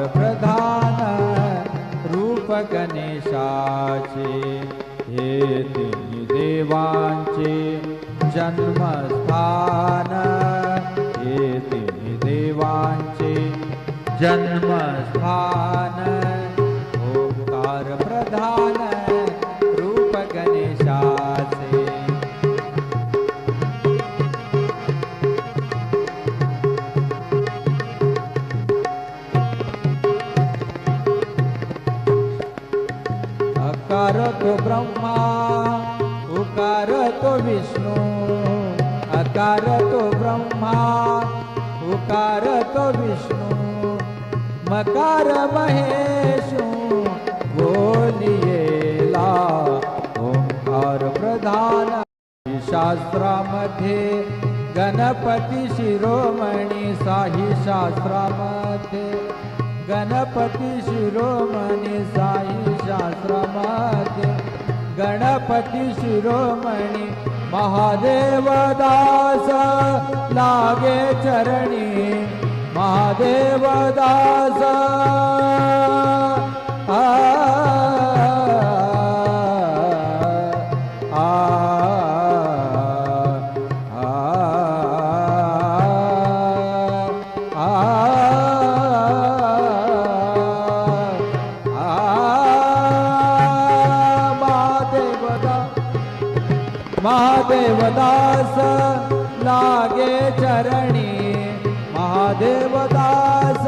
प्रधान रूप गणेशाचे, हे तिन्ही देवांचे जन्मस्थान, हे तिन्ही देवांचे जन्मस्थान। ओंकार प्रधान रूप गणेशाचे, अकार तो ब्रह्मा, उकार तो विष्णू, अकार तो ब्रह्मा, उकार तो विष्णू, मकार महेशू बोलियेला। ओंकार प्रधान शास्त्रामध्ये गणपती शिरोमणी, साई शास्त्रामध्ये गणपती शिरोमणी, साई शास्त्रामध्ये गणपती शिरोमणी। महादेव दास लागे चरणी, महादेव दास महादेव दास लागे चरणी, महादेव दास